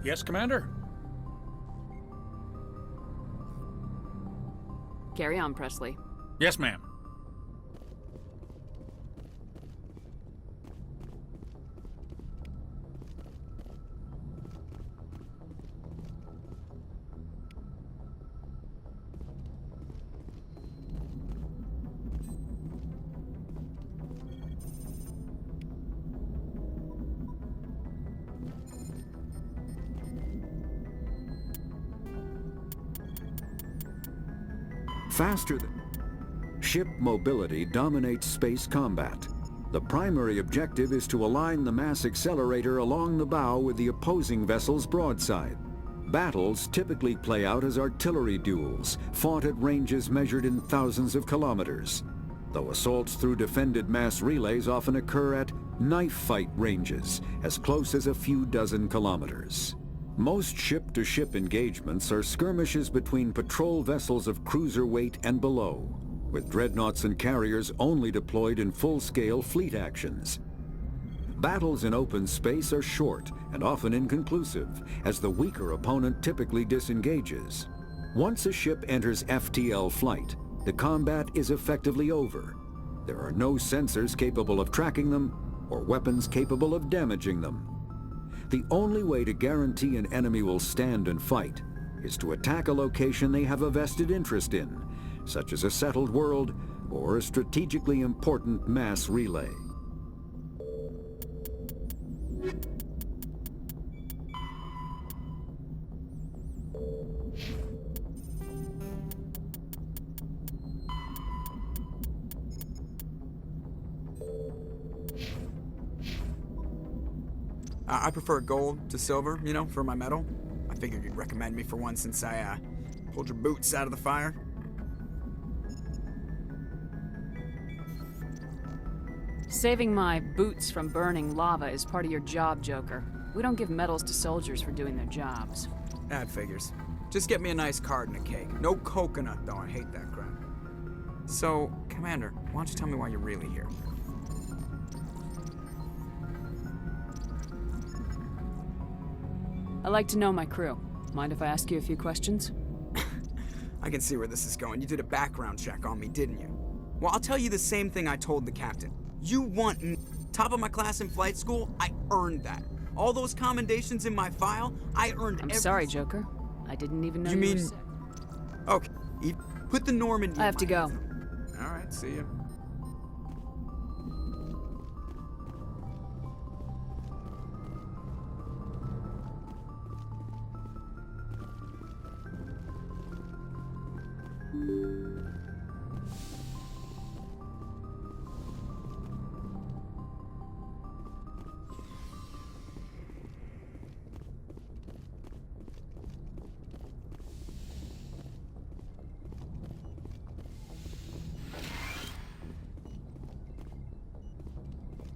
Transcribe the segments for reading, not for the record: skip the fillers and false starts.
Yes, Commander? Carry on, Presley. Yes, ma'am. Faster than... Ship mobility dominates space combat. The primary objective is to align the mass accelerator along the bow with the opposing vessel's broadside. Battles typically play out as artillery duels, fought at ranges measured in thousands of kilometers, though assaults through defended mass relays often occur at knife fight ranges, as close as a few dozen kilometers. Most ship-to-ship engagements are skirmishes between patrol vessels of cruiser weight and below, with dreadnoughts and carriers only deployed in full-scale fleet actions. Battles in open space are short and often inconclusive, as the weaker opponent typically disengages. Once a ship enters FTL flight, the combat is effectively over. There are no sensors capable of tracking them, or weapons capable of damaging them. The only way to guarantee an enemy will stand and fight is to attack a location they have a vested interest in, such as a settled world or a strategically important mass relay. I prefer gold to silver, you know, for my medal. I figured you'd recommend me for one since I pulled your boots out of the fire. Saving my boots from burning lava is part of your job, Joker. We don't give medals to soldiers for doing their jobs. That figures. Just get me a nice card and a cake. No coconut, though. I hate that crap. So, Commander, why don't you tell me why you're really here? I like to know my crew. Mind if I ask you a few questions? I can see where this is going. You did a background check on me, didn't you? Well, I'll tell you the same thing I told the captain. You want top of my class in flight school? I earned that. All those commendations in my file, I earned I'm sorry, Joker. I didn't even know you you mean... were sick. Okay, put the Normandy I have to go. All right, see ya.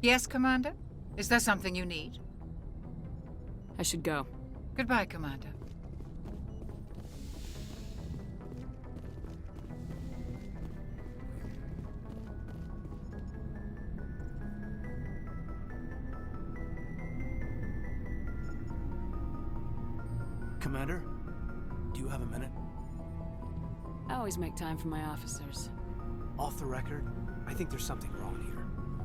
Yes, Commander? Is there something you need? I should go. Goodbye, Commander. Commander, do you have a minute? I always make time for my officers. Off the record, I think there's something wrong here.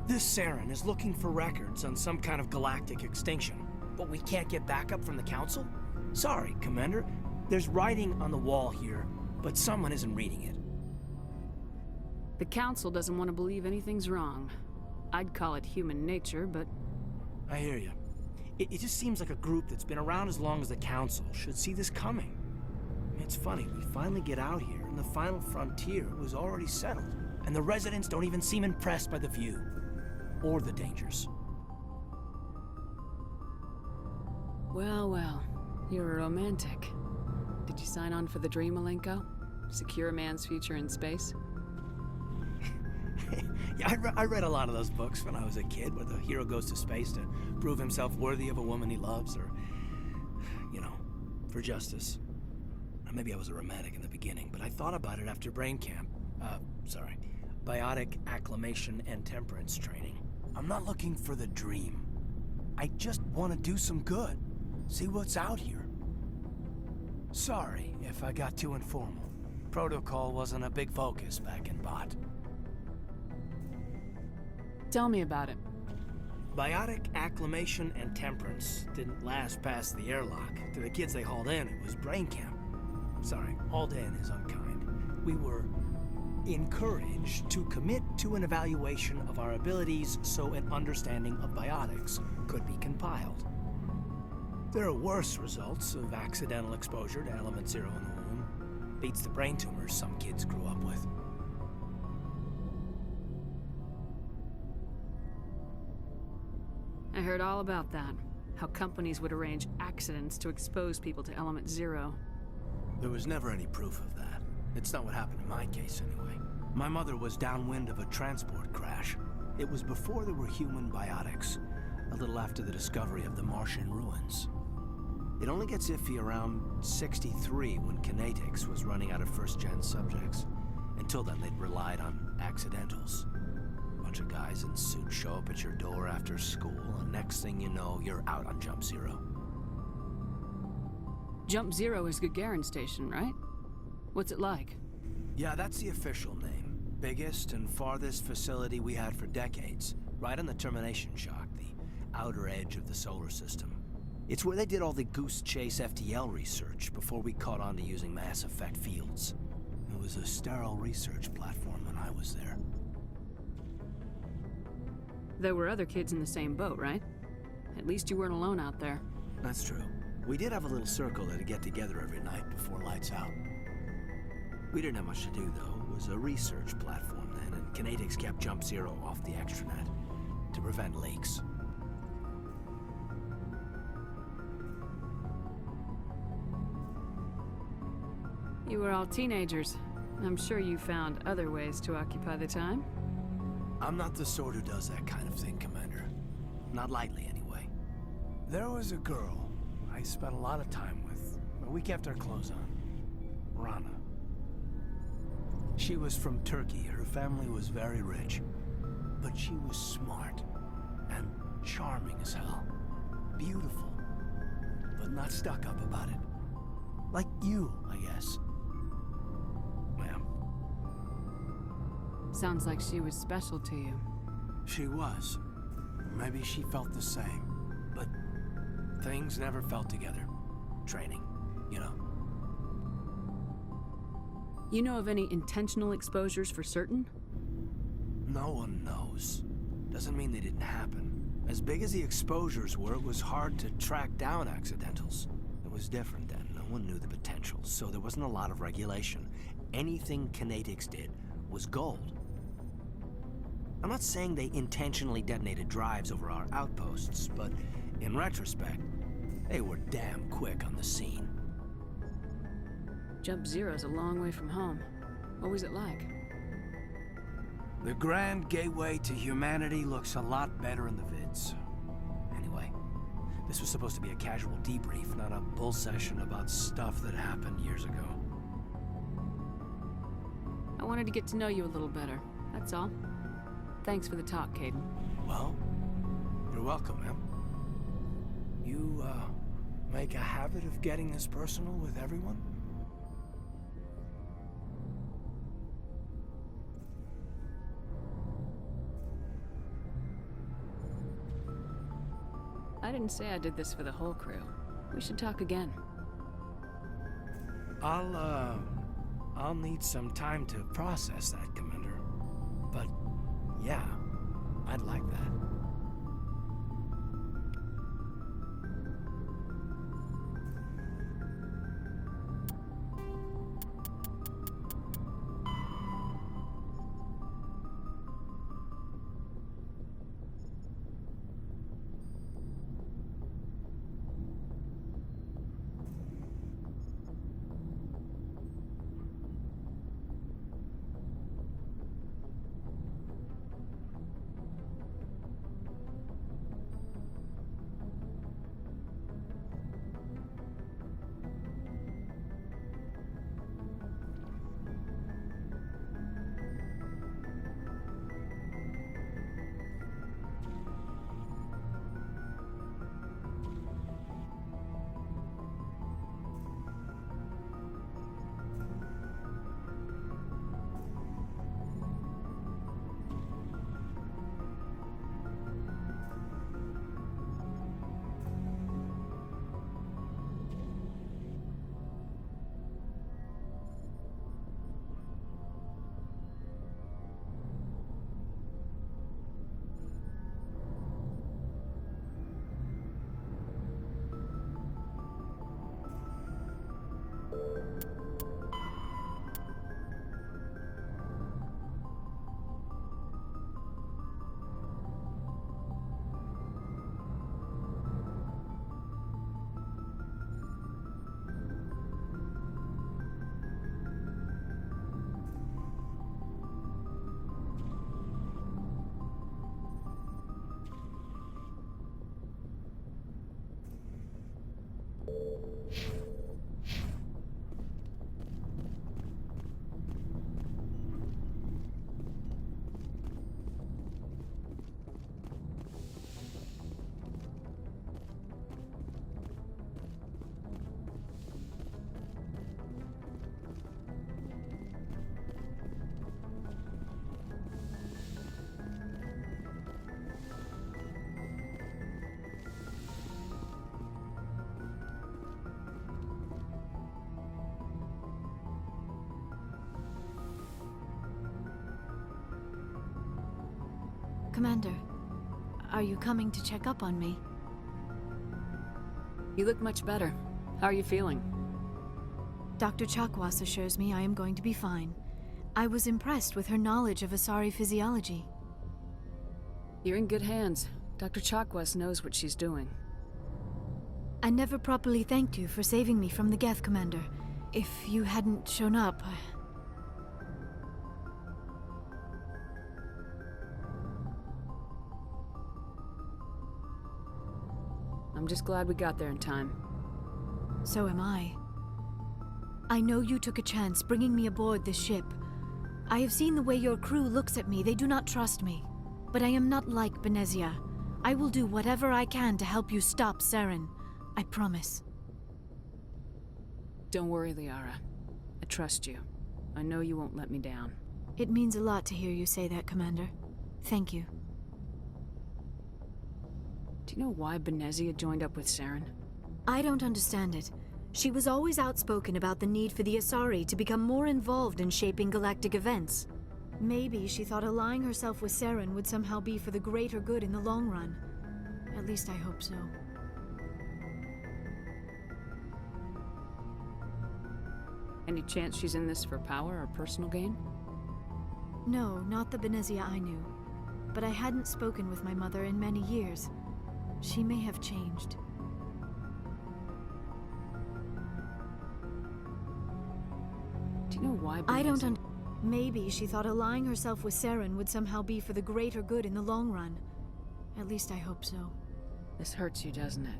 This Saren is looking for records on some kind of galactic extinction, but we can't get backup from the Council? Sorry, Commander. There's writing on the wall here, but someone isn't reading it. The Council doesn't want to believe anything's wrong. I'd call it human nature, but... I hear you. It just seems like a group that's been around as long as the Council should see this coming. It's funny, we finally get out here, and the final frontier was already settled, and the residents don't even seem impressed by the view. Or the dangers. Well, well. You're a romantic. Did you sign on for the dream, Malenko? Secure a man's future in space? Yeah, I read a lot of those books when I was a kid, where the hero goes to space to prove himself worthy of a woman he loves, or, you know, for justice. Or maybe I was a romantic in the beginning, but I thought about it after brain camp. Biotic acclimation and temperance training. I'm not looking for the dream. I just want to do some good. See what's out here. Sorry if I got too informal. Protocol wasn't a big focus back in Bot. Tell me about it. Biotic acclimation and temperance didn't last past the airlock. To the kids they hauled in, it was brain camp. Sorry, hauled in is unkind. We were encouraged to commit to an evaluation of our abilities so an understanding of biotics could be compiled. There are worse results of accidental exposure to element zero in the womb. Beats the brain tumors some kids grew up with. I heard all about that. How companies would arrange accidents to expose people to element zero. There was never any proof of that. It's not what happened in my case, anyway. My mother was downwind of a transport crash. It was before there were human biotics, a little after the discovery of the Martian ruins. It only gets iffy around 63 when Kinetics was running out of first-gen subjects. Until then, they'd relied on accidentals. A bunch of guys in suits show up at your door after school, and next thing you know, you're out on Jump Zero. Jump Zero is Gagarin Station, right? What's it like? Yeah, that's the official name. Biggest and farthest facility we had for decades. Right on the termination shock, the outer edge of the solar system. It's where they did all the Goose Chase FTL research before we caught on to using mass effect fields. It was a sterile research platform when I was there. There were other kids in the same boat, right? At least you weren't alone out there. That's true. We did have a little circle that'd get together every night before lights out. We didn't have much to do, though. It was a research platform then, and Kinetics kept Jump Zero off the extranet to prevent leaks. You were all teenagers. I'm sure you found other ways to occupy the time. I'm not the sort who does that kind of thing, Commander. Not lightly, anyway. There was a girl I spent a lot of time with, but we kept our clothes on. Rana. She was from Turkey. Her family was very rich. But she was smart and charming as hell. Beautiful, but not stuck up about it. Like you, I guess. Ma'am. Sounds like she was special to you. She was. Maybe she felt the same. But things never felt together. Training, you know. You know of any intentional exposures for certain? No one knows. Doesn't mean they didn't happen. As big as the exposures were, it was hard to track down accidentals. It was different then. No one knew the potential, so there wasn't a lot of regulation. Anything Kinetics did was gold. I'm not saying they intentionally detonated drives over our outposts, but in retrospect, they were damn quick on the scene. Jump Zero's a long way from home. What was it like? The grand gateway to humanity looks a lot better in the vids. Anyway, this was supposed to be a casual debrief, not a bull session about stuff that happened years ago. I wanted to get to know you a little better, that's all. Thanks for the talk, Kaidan. Well, you're welcome, ma'am. You, make a habit of getting this personal with everyone? I didn't say I did this for the whole crew. We should talk again. I'll need some time to process that, Commander. But, yeah, I'd like that. Commander, are you coming to check up on me? You look much better. How are you feeling? Dr. Chakwas assures me I am going to be fine. I was impressed with her knowledge of Asari physiology. You're in good hands. Dr. Chakwas knows what she's doing. I never properly thanked you for saving me from the Geth, Commander. If you hadn't shown up, I'm just glad we got there in time. So am I. I know you took a chance bringing me aboard this ship. I have seen the way your crew looks at me. They do not trust me. But I am not like Benezia. I will do whatever I can to help you stop Saren. I promise. Don't worry, Liara. I trust you. I know you won't let me down. It means a lot to hear you say that, Commander. Thank you. Do you know why Benezia joined up with Saren? I don't understand it. She was always outspoken about the need for the Asari to become more involved in shaping galactic events. Maybe she thought allying herself with Saren would somehow be for the greater good in the long run. At least I hope so. Any chance she's in this for power or personal gain? No, not the Benezia I knew. But I hadn't spoken with my mother in many years. She may have changed. Do you know why Benezia... I don't Maybe she thought allying herself with Saren would somehow be for the greater good in the long run. At least I hope so. This hurts you, doesn't it?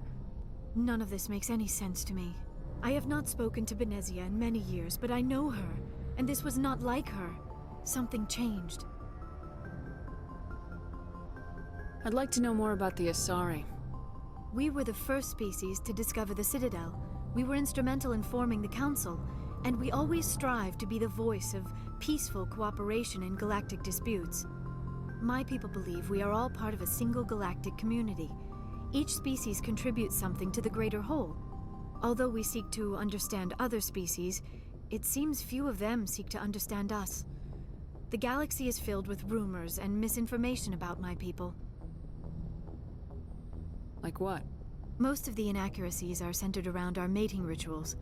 None of this makes any sense to me. I have not spoken to Benezia in many years, but I know her, and this was not like her. Something changed. I'd like to know more about the Asari. We were the first species to discover the Citadel. We were instrumental in forming the Council, and we always strive to be the voice of peaceful cooperation in galactic disputes. My people believe we are all part of a single galactic community. Each species contributes something to the greater whole. Although we seek to understand other species, it seems few of them seek to understand us. The galaxy is filled with rumors and misinformation about my people. Like what? Most of the inaccuracies are centered around our mating rituals.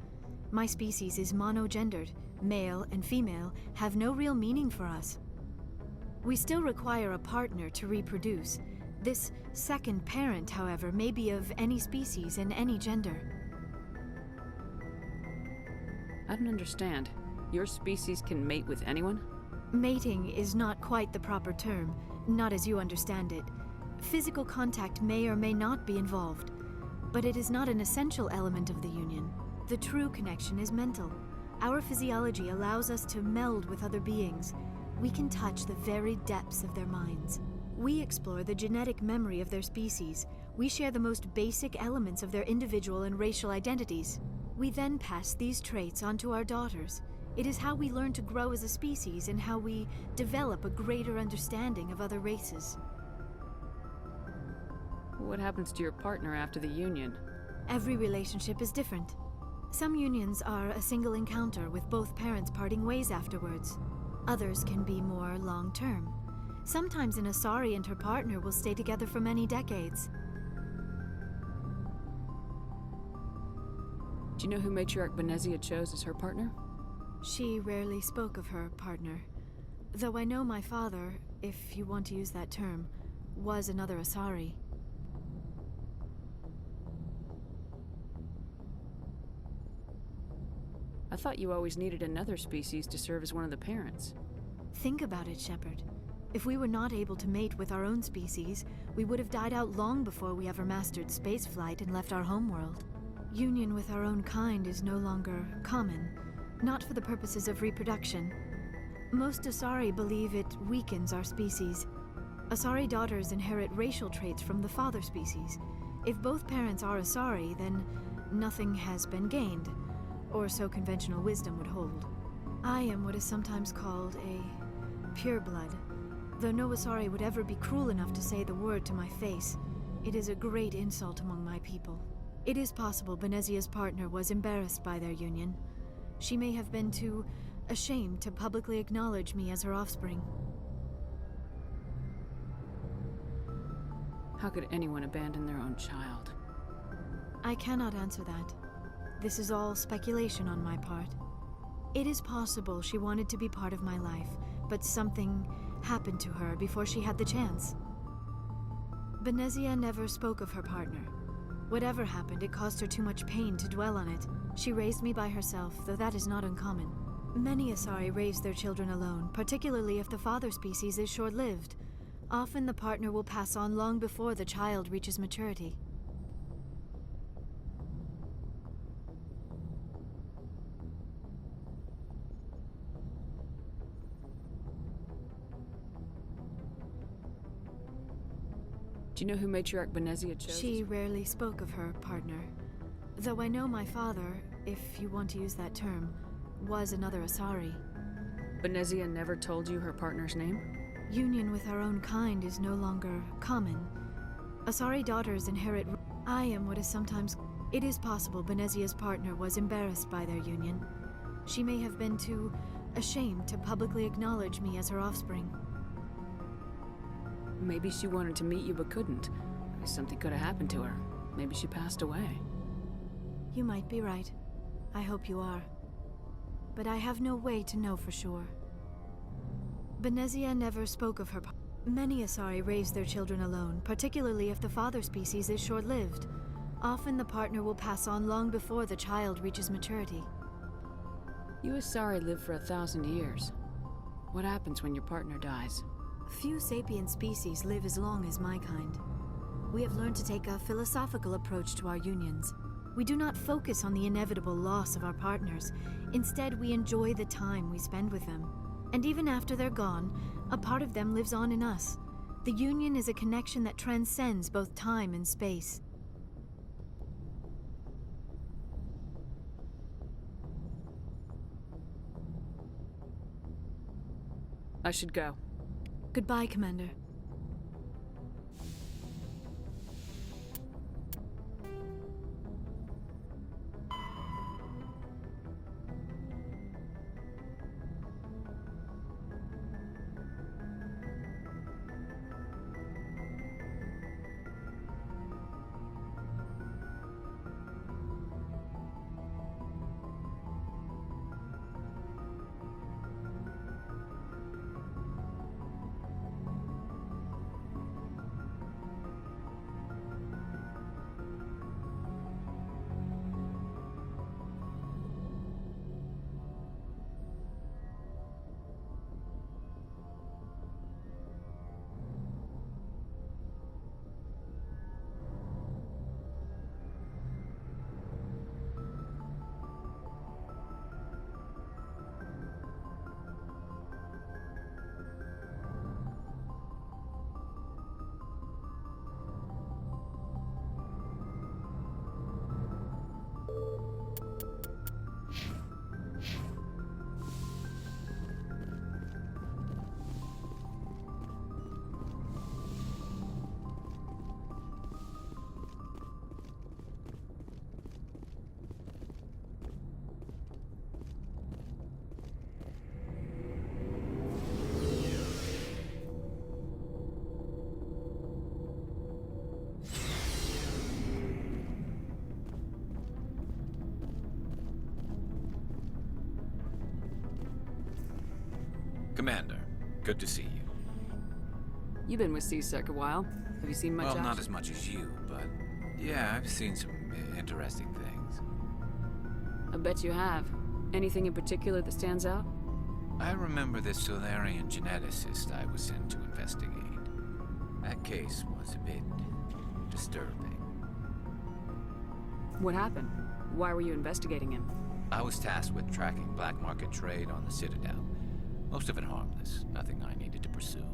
My species is monogendered. Male and female have no real meaning for us. We still require a partner to reproduce. This second parent, however, may be of any species and any gender. I don't understand. Your species can mate with anyone? Mating is not quite the proper term, not as you understand it. Physical contact may or may not be involved, but it is not an essential element of the union. The true connection is mental. Our physiology allows us to meld with other beings. We can touch the very depths of their minds. We explore the genetic memory of their species. We share the most basic elements of their individual and racial identities. We then pass these traits on to our daughters. It is how we learn to grow as a species and how we develop a greater understanding of other races. What happens to your partner after the union? Every relationship is different. Some unions are a single encounter with both parents parting ways afterwards. Others can be more long-term. Sometimes an Asari and her partner will stay together for many decades. Do you know who Matriarch Benezia chose as her partner? She rarely spoke of her partner. Though I know my father, if you want to use that term, was another Asari. I thought you always needed another species to serve as one of the parents. Think about it, Shepard. If we were not able to mate with our own species, we would have died out long before we ever mastered spaceflight and left our homeworld. Union with our own kind is no longer common, not for the purposes of reproduction. Most Asari believe it weakens our species. Asari daughters inherit racial traits from the father species. If both parents are Asari, then nothing has been gained, or so conventional wisdom would hold. I am what is sometimes called a pureblood. Though no Asari would ever be cruel enough to say the word to my face, it is a great insult among my people. It is possible Benezia's partner was embarrassed by their union. She may have been too ashamed to publicly acknowledge me as her offspring. How could anyone abandon their own child? I cannot answer that. This is all speculation on my part. It is possible she wanted to be part of my life, but something happened to her before she had the chance. Benezia never spoke of her partner. Whatever happened, it caused her too much pain to dwell on it. She raised me by herself, though that is not uncommon. Many Asari raise their children alone, particularly if the father species is short-lived. Often the partner will pass on long before the child reaches maturity. Do you know who Matriarch Benezia chose? She rarely spoke of her partner. Though I know my father, if you want to use that term, was another Asari. Benezia never told you her partner's name? Union with our own kind is no longer common. Asari daughters inherit. I am what is sometimes. It is possible Benezia's partner was embarrassed by their union. She may have been too ashamed to publicly acknowledge me as her offspring. Maybe she wanted to meet you but couldn't. Maybe something could have happened to her. Maybe she passed away. You might be right. I hope you are. But I have no way to know for sure. Benezia never spoke of her. Many Asari raise their children alone, particularly if the father species is short-lived. Often the partner will pass on long before the child reaches maturity. You Asari live for 1,000 years. What happens when your partner dies? Few sapient species live as long as my kind. We have learned to take a philosophical approach to our unions. We do not focus on the inevitable loss of our partners. Instead, we enjoy the time we spend with them. And even after they're gone, a part of them lives on in us. The union is a connection that transcends both time and space. I should go. Goodbye, Commander. Commander, good to see you. You've been with C-Sec a while. Have you seen much Well, action? not as much as you, but yeah, I've seen some interesting things. I bet you have. Anything in particular that stands out? I remember this Solarian geneticist I was sent to investigate. That case was a bit disturbing. What happened? Why were you investigating him? I was tasked with tracking black market trade on the Citadel. Most of it harmless, nothing I needed to pursue.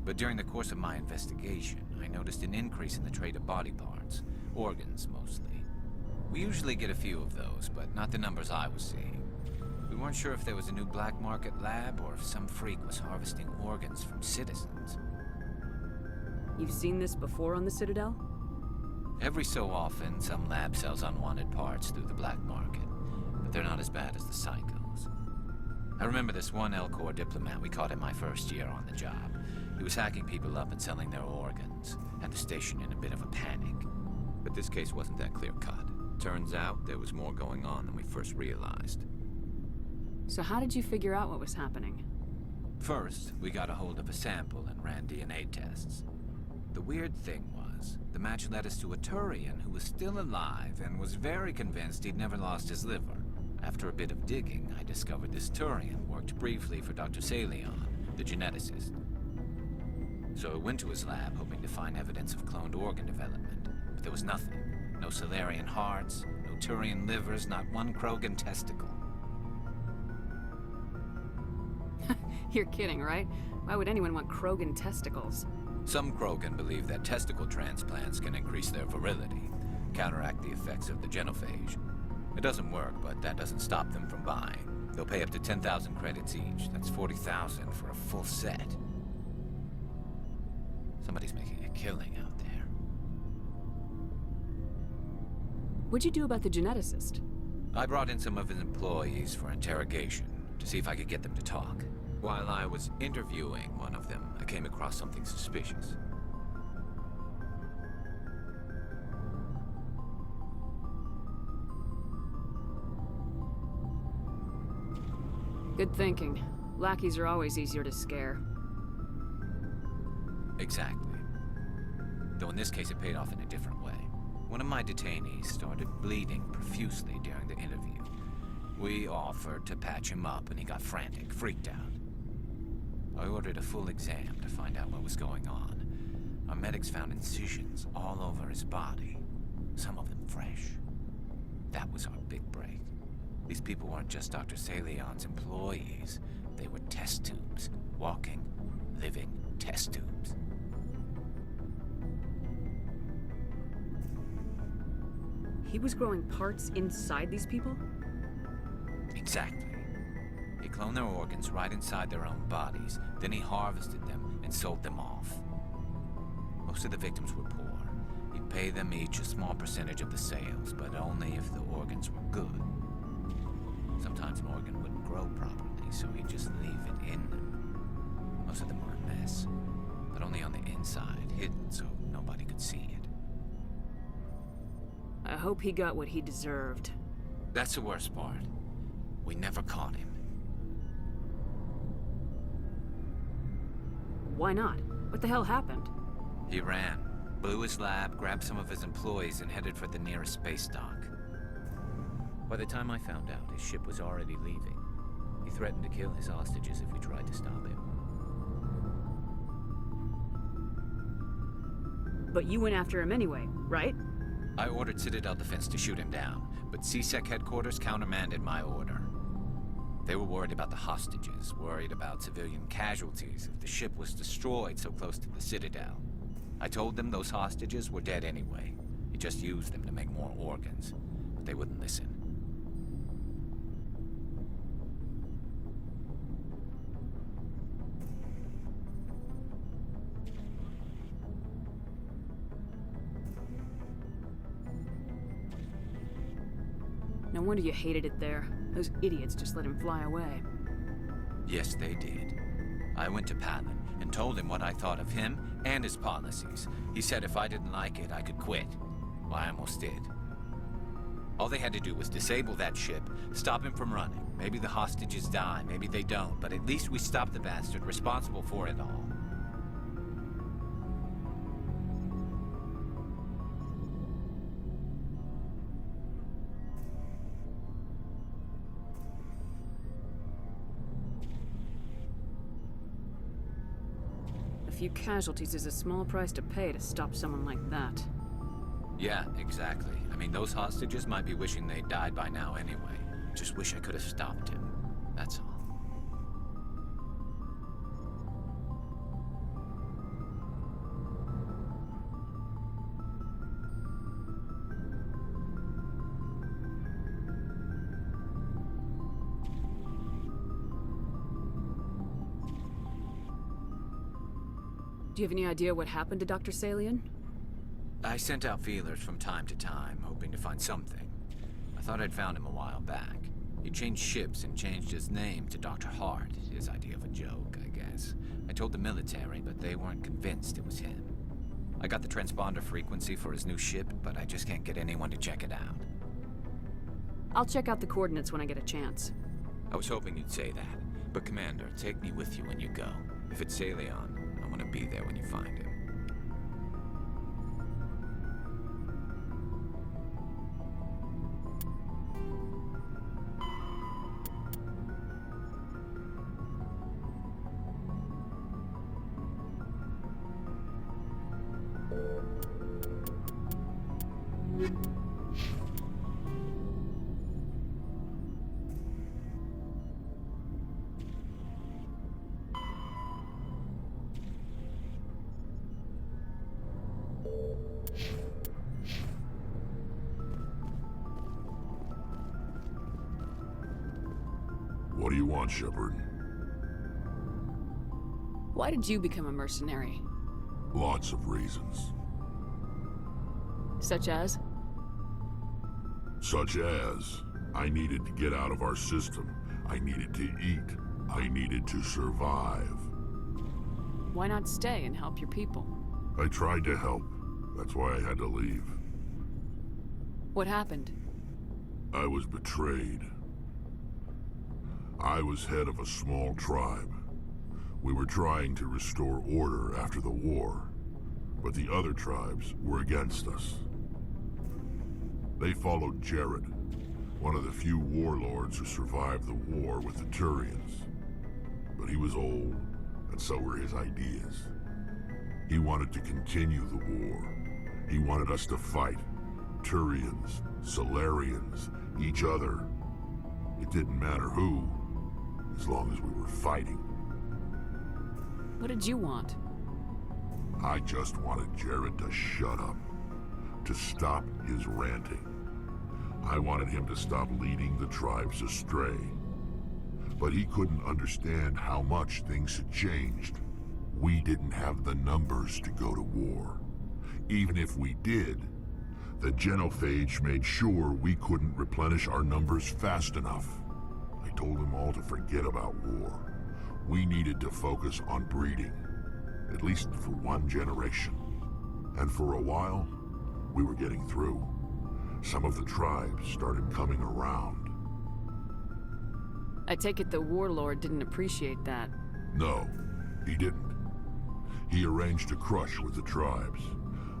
But during the course of my investigation, I noticed an increase in the trade of body parts, organs mostly. We usually get a few of those, but not the numbers I was seeing. We weren't sure if there was a new black market lab or if some freak was harvesting organs from citizens. You've seen this before on the Citadel? Every so often, some lab sells unwanted parts through the black market, but they're not as bad as the cycles. I remember this one Elcor diplomat we caught in my first year on the job. He was hacking people up and selling their organs, and at the station in a bit of a panic. But this case wasn't that clear-cut. Turns out there was more going on than we first realized. So how did you figure out what was happening? First, we got a hold of a sample and ran DNA tests. The weird thing was, the match led us to a Turian who was still alive and was very convinced he'd never lost his liver. After a bit of digging, I discovered this Turian worked briefly for Dr. Salion, the geneticist. So I went to his lab hoping to find evidence of cloned organ development, but there was nothing. No Salarian hearts, no Turian livers, not one Krogan testicle. You're kidding, right? Why would anyone want Krogan testicles? Some Krogan believe that testicle transplants can increase their virility, counteract the effects of the genophage. It doesn't work, but that doesn't stop them from buying. They'll pay up to 10,000 credits each. That's 40,000 for a full set. Somebody's making a killing out there. What'd you do about the geneticist? I brought in some of his employees for interrogation to see if I could get them to talk. While I was interviewing one of them, I came across something suspicious. Good thinking. Lackeys are always easier to scare. Exactly. Though in this case it paid off in a different way. One of my detainees started bleeding profusely during the interview. We offered to patch him up and he got frantic, freaked out. I ordered a full exam to find out what was going on. Our medics found incisions all over his body, some of them fresh. That was our big break. These people weren't just Dr. Salion's employees. They were test tubes. Walking, living test tubes. He was growing parts inside these people? Exactly. He cloned their organs right inside their own bodies. Then he harvested them and sold them off. Most of the victims were poor. He'd pay them each a small percentage of the sales, but only if the organs were good. Sometimes an organ wouldn't grow properly, so he'd just leave it in them. Most of them were a mess, but only on the inside, hidden so nobody could see it. I hope he got what he deserved. That's the worst part. We never caught him. Why not? What the hell happened? He ran, blew his lab, grabbed some of his employees, and headed for the nearest space dock. By the time I found out, his ship was already leaving. He threatened to kill his hostages if we tried to stop him. But you went after him anyway, right? I ordered Citadel Defense to shoot him down, but CSEC headquarters countermanded my order. They were worried about the hostages, worried about civilian casualties if the ship was destroyed so close to the Citadel. I told them those hostages were dead anyway. He just used them to make more organs, but they wouldn't listen. No wonder you hated it there. Those idiots just let him fly away. Yes, they did. I went to Palin and told him what I thought of him and his policies. He said if I didn't like it, I could quit. Well, I almost did. All they had to do was disable that ship, stop him from running. Maybe the hostages die, maybe they don't, but at least we stopped the bastard responsible for it all. A few casualties is a small price to pay to stop someone like that. Yeah, exactly. I mean, those hostages might be wishing they'd died by now anyway. Just wish I could have stopped him. That's all. Do you have any idea what happened to Dr. Salion? I sent out feelers from time to time, hoping to find something. I thought I'd found him a while back. He changed ships and changed his name to Dr. Hart, his idea of a joke, I guess. I told the military, but they weren't convinced it was him. I got the transponder frequency for his new ship, but I just can't get anyone to check it out. I'll check out the coordinates when I get a chance. I was hoping you'd say that. But Commander, take me with you when you go. If it's Saleon, I want to be there when you find him. What do you want, Shepard? Why did you become a mercenary? Lots of reasons. Such as? Such as, I needed to get out of our system. I needed to eat. I needed to survive. Why not stay and help your people? I tried to help. That's why I had to leave. What happened? I was betrayed. I was head of a small tribe. We were trying to restore order after the war, but the other tribes were against us. They followed Jared, one of the few warlords who survived the war with the Turians. But he was old, and so were his ideas. He wanted to continue the war. He wanted us to fight. Turians, Solarians, each other. It didn't matter who, as long as we were fighting. What did you want? I just wanted Jared to shut up, to stop his ranting. I wanted him to stop leading the tribes astray. But he couldn't understand how much things had changed. We didn't have the numbers to go to war. Even if we did, the genophage made sure we couldn't replenish our numbers fast enough. I told them all to forget about war. We needed to focus on breeding, at least for one generation. And for a while, we were getting through. Some of the tribes started coming around. I take it the warlord didn't appreciate that. No, he didn't. He arranged a crush with the tribes,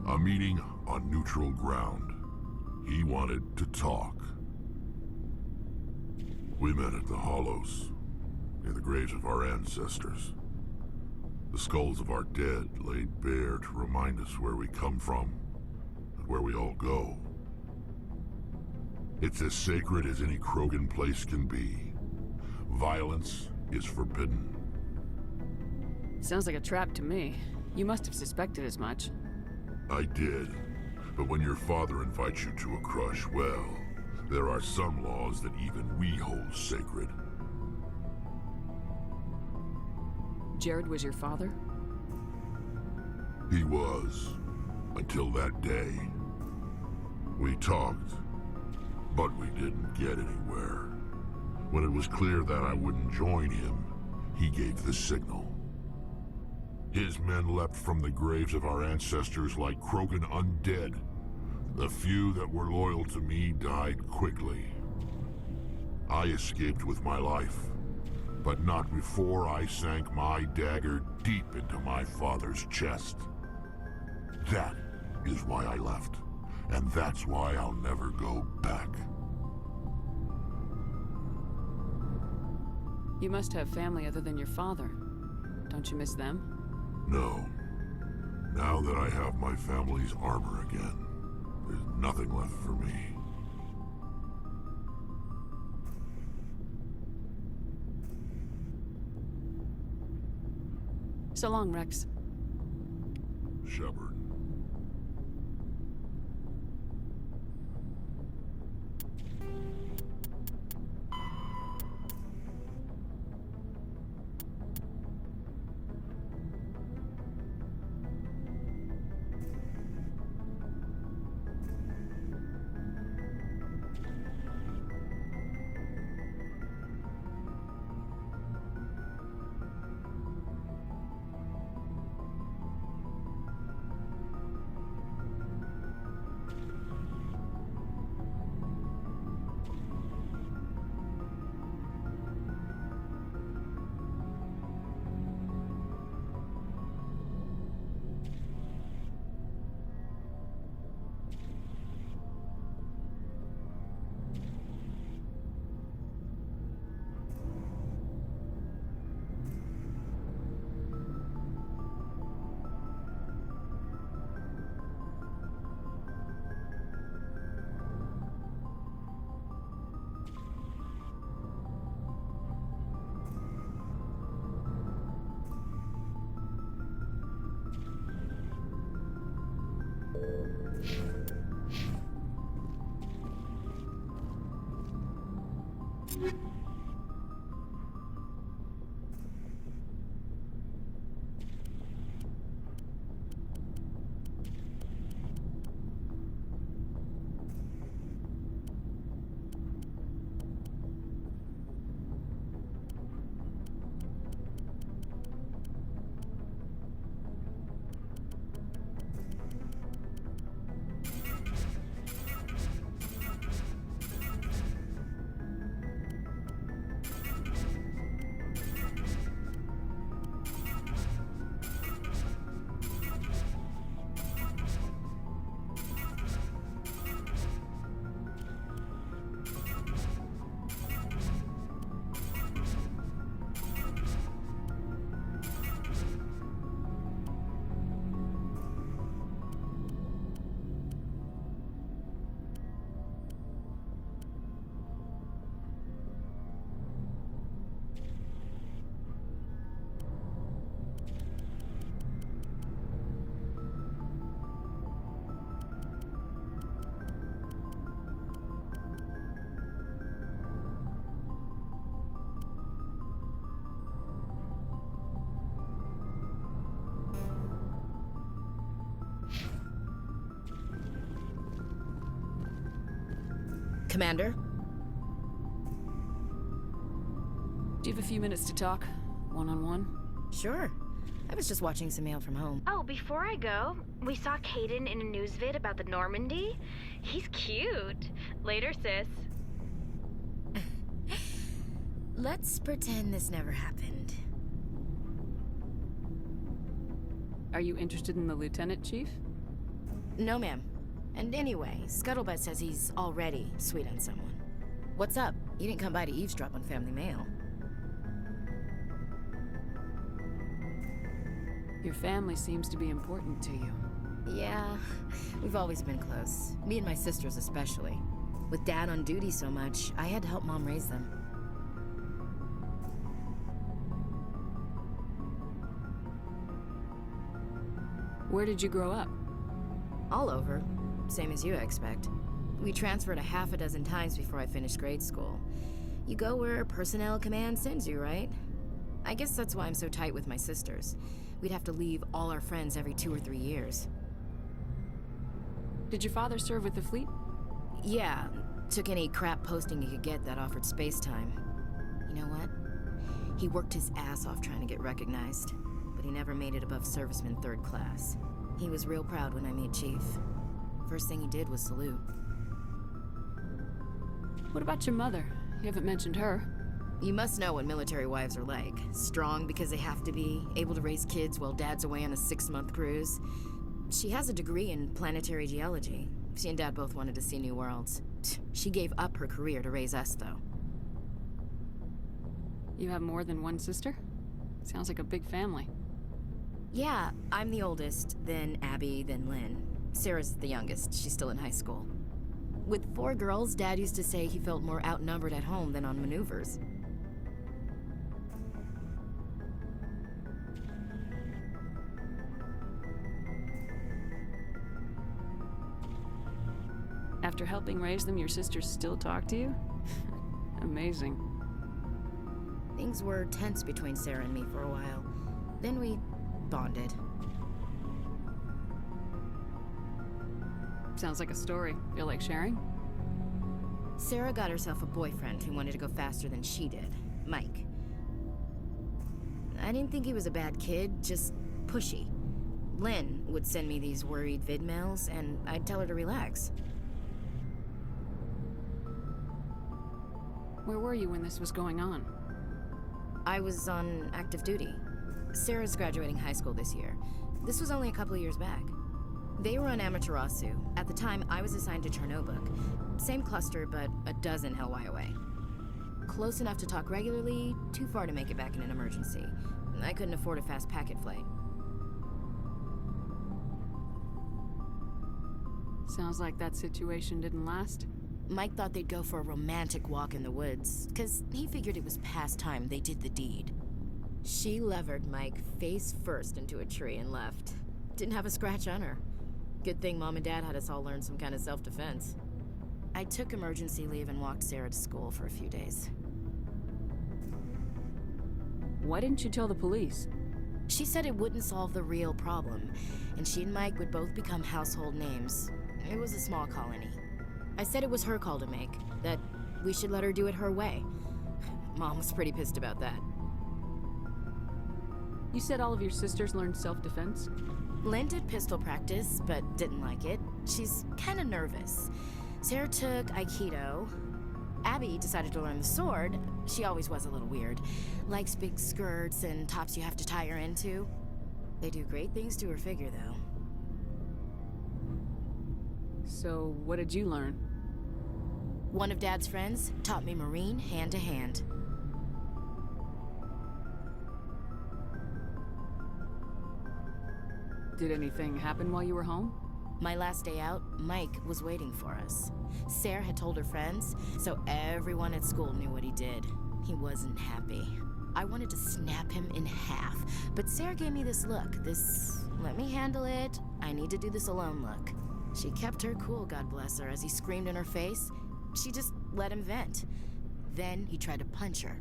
a meeting on neutral ground. He wanted to talk. We met at the Hollows, near the graves of our ancestors. The skulls of our dead laid bare to remind us where we come from, and where we all go. It's as sacred as any Krogan place can be. Violence is forbidden. Sounds like a trap to me. You must have suspected as much. I did. But when your father invites you to a crush, well, there are some laws that even we hold sacred. Jared was your father? He was, until that day. We talked, but we didn't get anywhere. When it was clear that I wouldn't join him, he gave the signal. His men leapt from the graves of our ancestors like Krogan undead. The few that were loyal to me died quickly. I escaped with my life, but not before I sank my dagger deep into my father's chest. That is why I left, and that's why I'll never go back. You must have family other than your father. Don't you miss them? No. Now that I have my family's armor again, there's nothing left for me. So long, Rex. Shepard. Commander? Do you have a few minutes to talk? One-on-one? Sure. I was just watching some mail from home. Oh, before I go, we saw Caden in a news vid about the Normandy. He's cute. Later, sis. Let's pretend this never happened. Are you interested in the Lieutenant, Chief? No, ma'am. And anyway, Scuttlebutt says he's already sweet on someone. What's up? You didn't come by to eavesdrop on family mail. Your family seems to be important to you. Yeah, we've always been close. Me and my sisters especially. With Dad on duty so much, I had to help Mom raise them. Where did you grow up? All over. Same as you, I expect. We transferred a half a dozen times before I finished grade school. You go where personnel command sends you, right? I guess that's why I'm so tight with my sisters. We'd have to leave all our friends every 2 or 3 years. Did your father serve with the fleet? Yeah, took any crap posting he could get that offered space time. You know what? He worked his ass off trying to get recognized, but he never made it above serviceman 3rd class. He was real proud when I made Chief. First thing he did was salute. What about your mother? You haven't mentioned her. You must know what military wives are like. Strong because they have to be, able to raise kids while Dad's away on a 6-month cruise. She has a degree in planetary geology. She and Dad both wanted to see new worlds. She gave up her career to raise us, though. You have more than one sister? Sounds like a big family. Yeah, I'm the oldest, then Abby, then Lynn. Sarah's the youngest. She's still in high school. With 4 girls, Dad used to say he felt more outnumbered at home than on maneuvers. After helping raise them, your sisters still talk to you? Amazing. Things were tense between Sarah and me for a while. Then we bonded. Sounds like a story. Feel like sharing? Sarah got herself a boyfriend who wanted to go faster than she did, Mike. I didn't think he was a bad kid, just pushy. Lynn would send me these worried vid mails, and I'd tell her to relax. Where were you when this was going on? I was on active duty. Sarah's graduating high school this year. This was only a couple of years back. They were on Amaterasu. At the time, I was assigned to Chernobog. Same cluster, but a dozen Hellwire away. Close enough to talk regularly, too far to make it back in an emergency. I couldn't afford a fast packet flight. Sounds like that situation didn't last. Mike thought they'd go for a romantic walk in the woods, because he figured it was past time they did the deed. She levered Mike face first into a tree and left. Didn't have a scratch on her. Good thing Mom and Dad had us all learn some kind of self-defense. I took emergency leave and walked Sarah to school for a few days. Why didn't you tell the police? She said it wouldn't solve the real problem, and she and Mike would both become household names. It was a small colony. I said it was her call to make, that we should let her do it her way. Mom was pretty pissed about that. You said all of your sisters learned self-defense? Lynn did pistol practice, but didn't like it. She's kind of nervous. Sarah took Aikido. Abby decided to learn the sword. She always was a little weird. Likes big skirts and tops you have to tie her into. They do great things to her figure, though. So, what did you learn? One of Dad's friends taught me Marine hand to hand. Did anything happen while you were home? My last day out, Mike was waiting for us. Sarah had told her friends, so everyone at school knew what he did. He wasn't happy. I wanted to snap him in half, but Sarah gave me this look, this let me handle it, I need to do this alone look. She kept her cool, God bless her, as he screamed in her face. She just let him vent. Then he tried to punch her.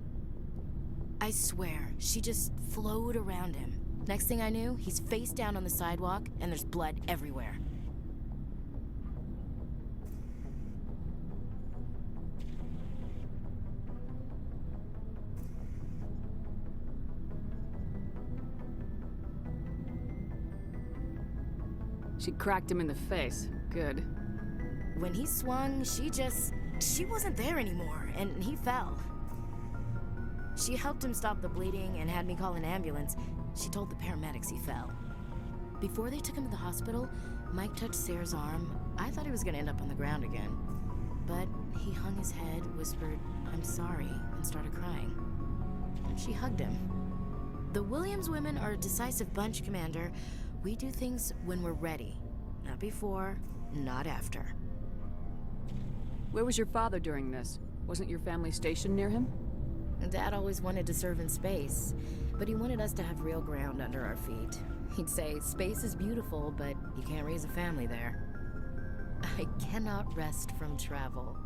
I swear, she just flowed around him. Next thing I knew, he's face down on the sidewalk, and there's blood everywhere. She cracked him in the face. Good. When he swung, she wasn't there anymore, and he fell. She helped him stop the bleeding and had me call an ambulance. She told the paramedics he fell. Before they took him to the hospital, Mike touched Sarah's arm. I thought he was gonna end up on the ground again. But he hung his head, whispered, "I'm sorry," and started crying. And she hugged him. The Williams women are a decisive bunch, Commander. We do things when we're ready. Not before, not after. Where was your father during this? Wasn't your family stationed near him? Dad always wanted to serve in space, but he wanted us to have real ground under our feet. He'd say, space is beautiful, but you can't raise a family there. I cannot rest from travel.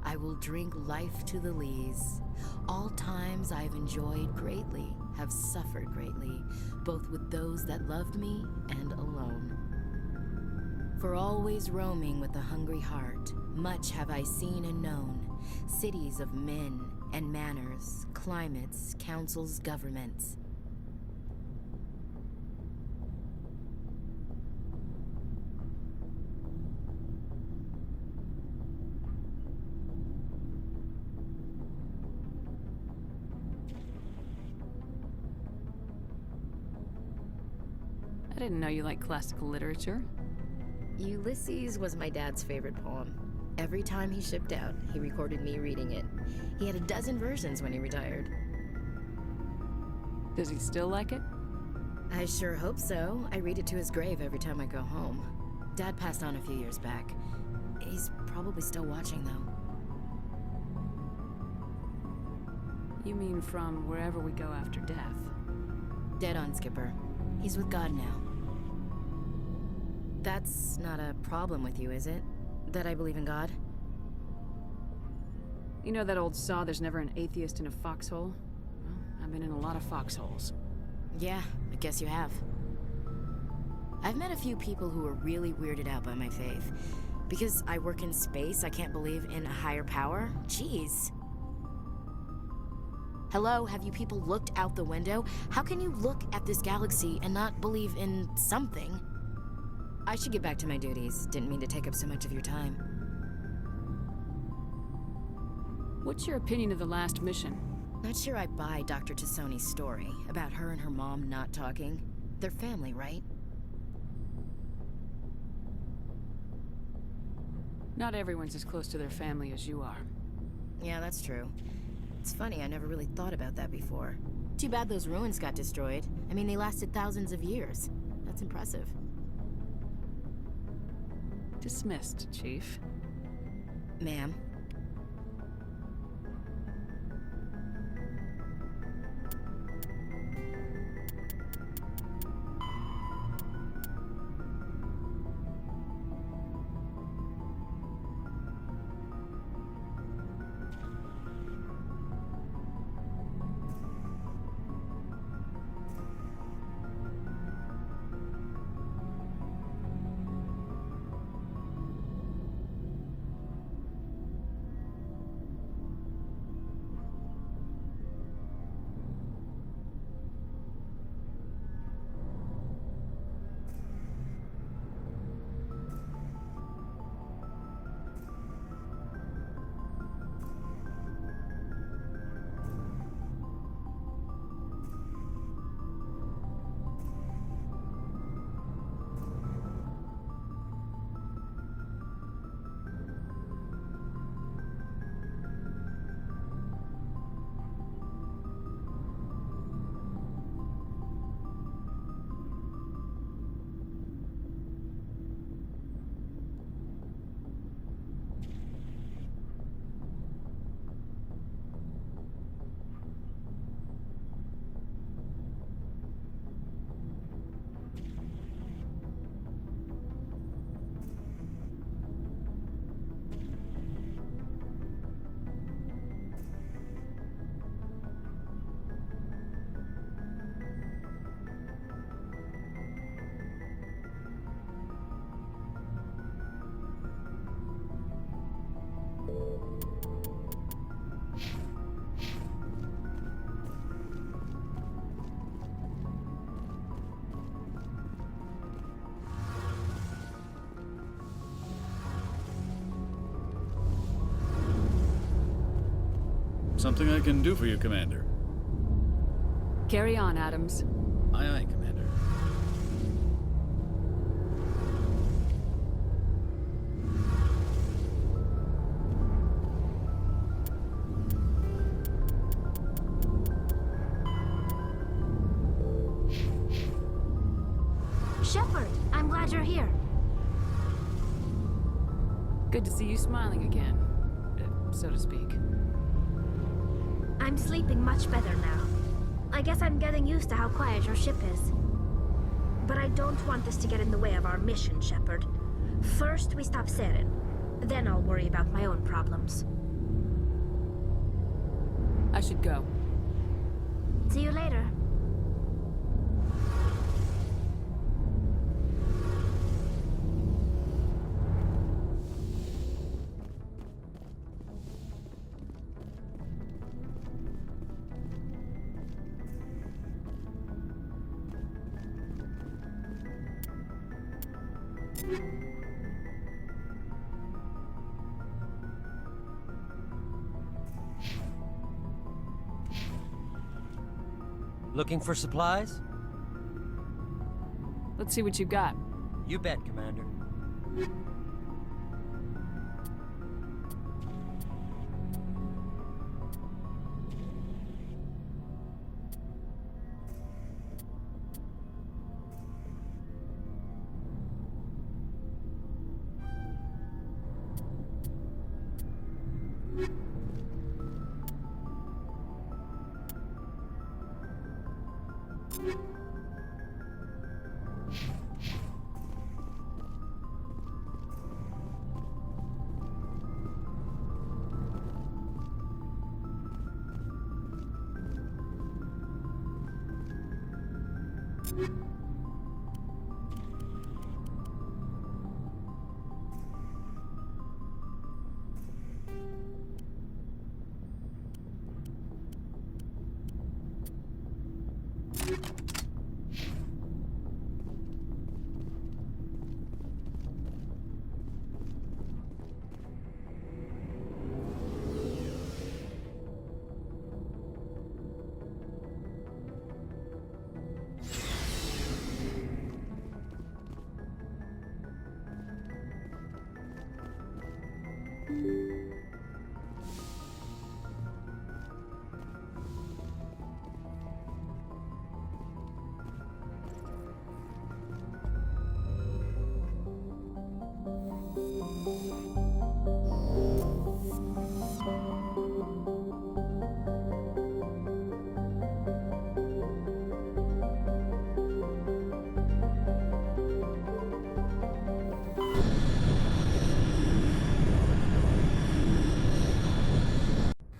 I will drink life to the lees. All times I've enjoyed greatly, have suffered greatly, both with those that loved me and alone. For always roaming with a hungry heart, much have I seen and known, cities of men and manners, climates, councils, governments. I didn't know you liked classical literature. Ulysses was my dad's favorite poem. Every time he shipped out, he recorded me reading it. He had a dozen versions when he retired. Does he still like it? I sure hope so. I read it to his grave every time I go home. Dad passed on a few years back. He's probably still watching, though. You mean from wherever we go after death? Dead on, Skipper. He's with God now. That's not a problem with you, is it? That I believe in God? You know that old saw, there's never an atheist in a foxhole? Well, I've been in a lot of foxholes. Yeah, I guess you have. I've met a few people who are really weirded out by my faith. Because I work in space, I can't believe in a higher power? Jeez. Hello, have you people looked out the window? How can you look at this galaxy and not believe in something? I should get back to my duties. Didn't mean to take up so much of your time. What's your opinion of the last mission? Not sure I buy Dr. Tassoni's story about her and her mom not talking. They're family, right? Not everyone's as close to their family as you are. Yeah, that's true. It's funny, I never really thought about that before. Too bad those ruins got destroyed. I mean, they lasted thousands of years. That's impressive. Dismissed, Chief. Ma'am. Something I can do for you, Commander. Carry on, Adams. Aye, aye, Commander. Shepard, I'm glad you're here. Good to see you smiling again, so to speak. I'm sleeping much better now. I guess I'm getting used to how quiet your ship is. But I don't want this to get in the way of our mission, Shepard. First, we stop Saren. Then I'll worry about my own problems. I should go. See you later. Looking for supplies? Let's see what you got. You bet, Commander.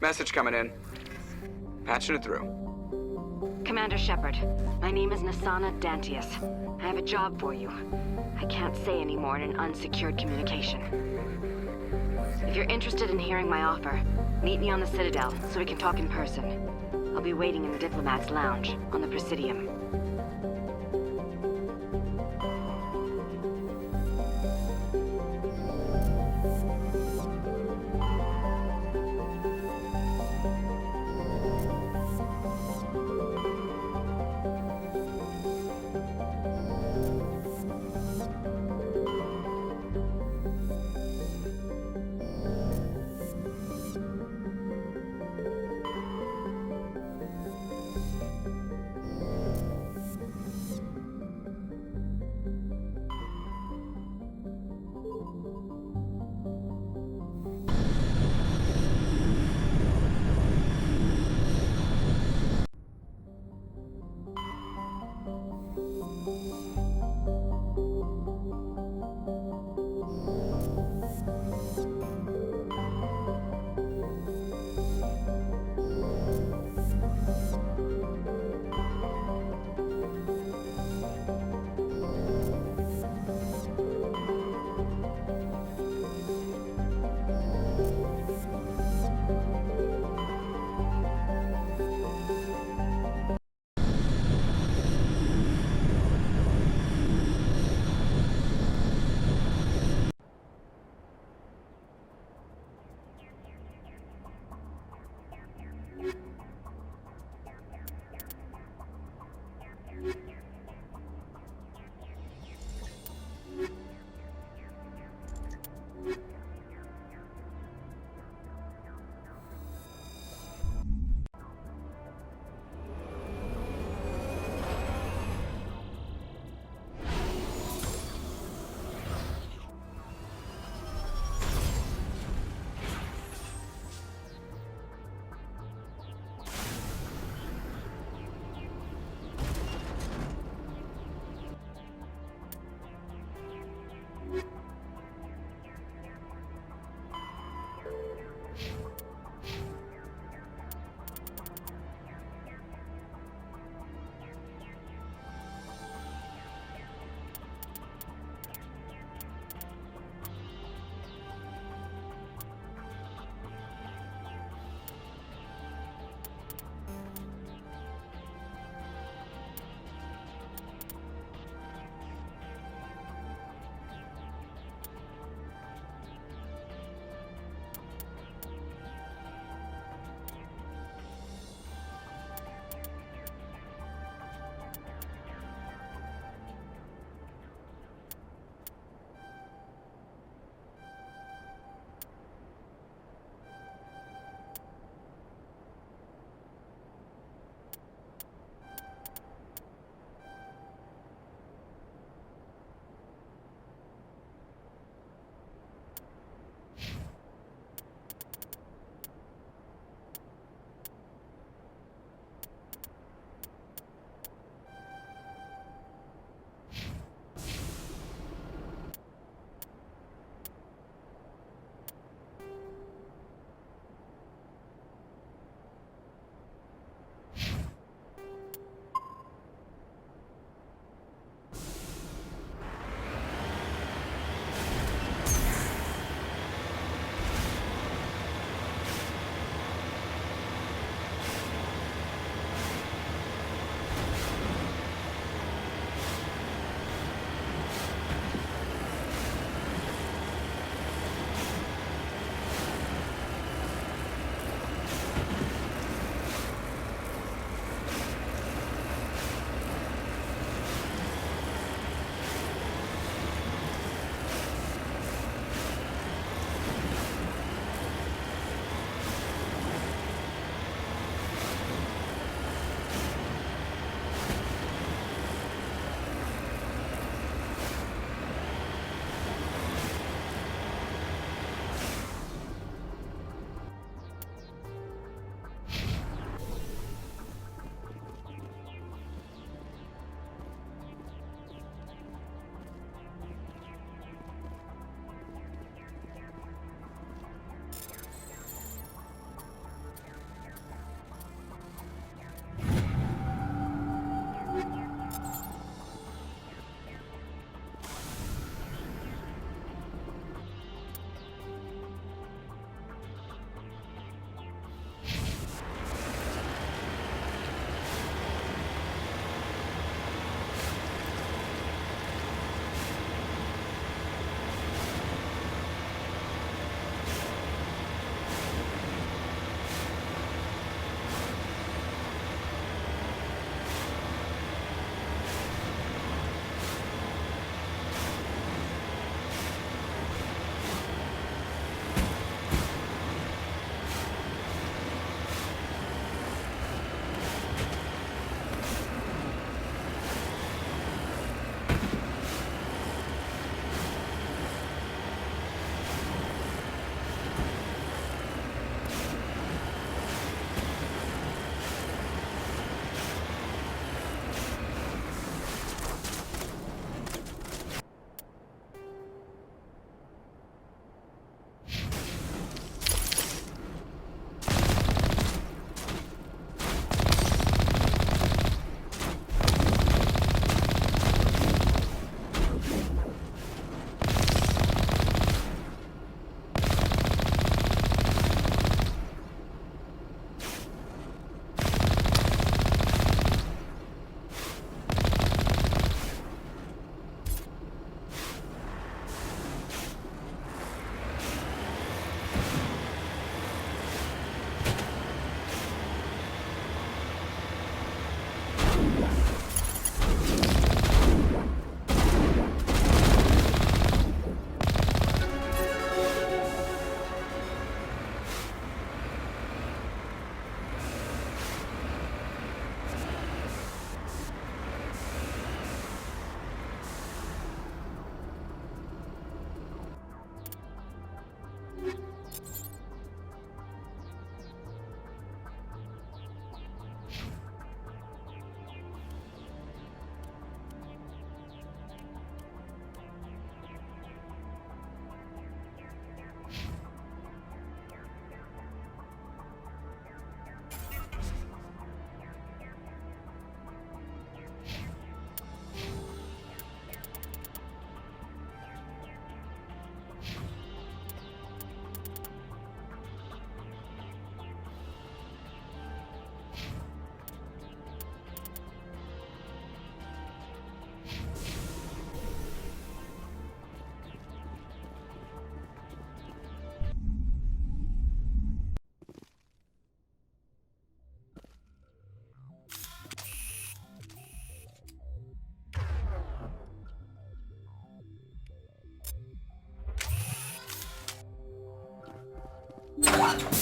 Message coming in. Patching it through. Commander Shepard, my name is Nassana Dantius. I have a job for you. I can't say any more in an unsecured communication. If you're interested in hearing my offer, meet me on the Citadel so we can talk in person. I'll be waiting in the Diplomat's Lounge on the Presidium. What?